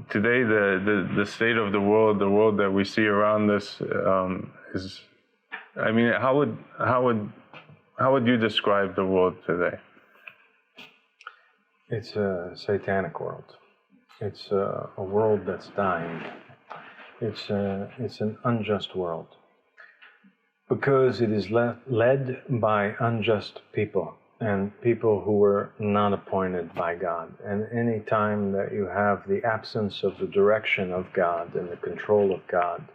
today the state of the world that we see around us is, I mean, how would you describe the world today? It's a satanic world. It's a world that's dying. It's an unjust world because it is led by unjust people and people who were not appointed by God. And any time that you have the absence of the direction of God and the control of God,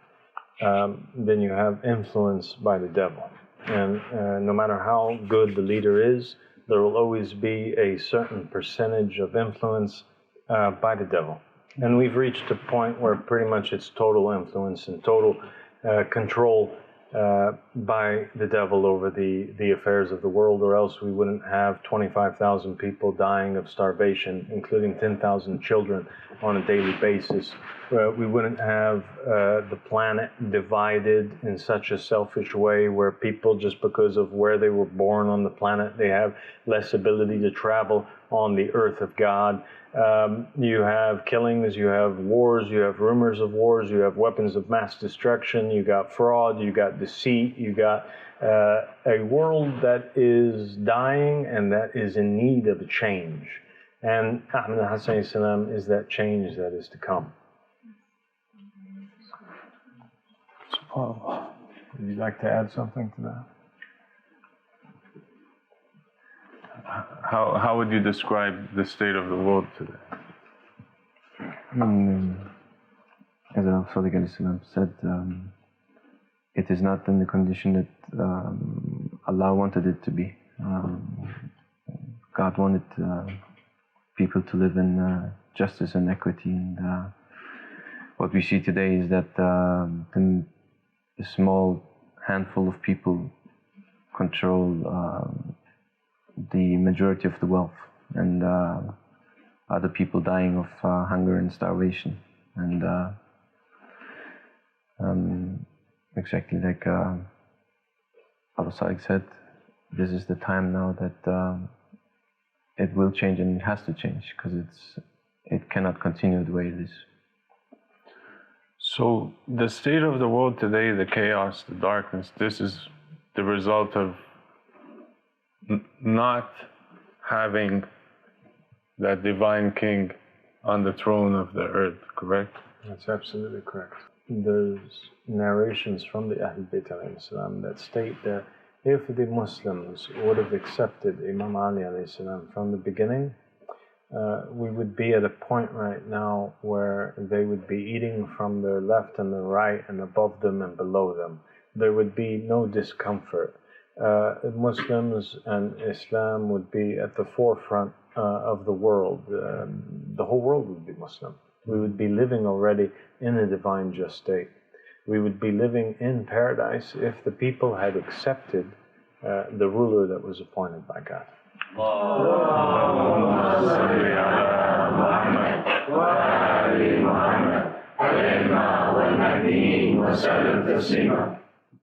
then you have influence by the devil. And no matter how good the leader is, there will always be a certain percentage of influence by the devil. And we've reached a point where pretty much it's total influence and total control by the devil over the affairs of the world, or else we wouldn't have 25,000 people dying of starvation, including 10,000 children on a daily basis. We wouldn't have the planet divided in such a selfish way where people, just because of where they were born on the planet, they have less ability to travel on the earth of God. You have killings, you have wars, you have rumors of wars, you have weapons of mass destruction, you got fraud, you got deceit, you got a world that is dying and that is in need of a change. And Ahmed is that change that is to come. SubhanAllah. Would you like to add something to that? How would you describe the state of the world today? As Al-Sadiq said, it is not in the condition that Allah wanted it to be. God wanted people to live in justice and equity, and what we see today is that a small handful of people control the majority of the wealth, and other people dying of hunger and starvation. And exactly like Al-Sadiq said, this is the time now that it will change, and it has to change, because it cannot continue the way it is. So the state of the world today, the chaos, the darkness, this is the result of not having that divine king on the throne of the earth, correct? That's absolutely correct. There's narrations from the Ahlul Bayt that state that if the Muslims would have accepted Imam Ali from the beginning, we would be at a point right now where they would be eating from their left and their right and above them and below them. There would be no discomfort. Muslims and Islam would be at the forefront of the world. The whole world would be Muslim. We would be living already in a divine just state. We would be living in paradise if the people had accepted the ruler that was appointed by God. Ali-Muhammad,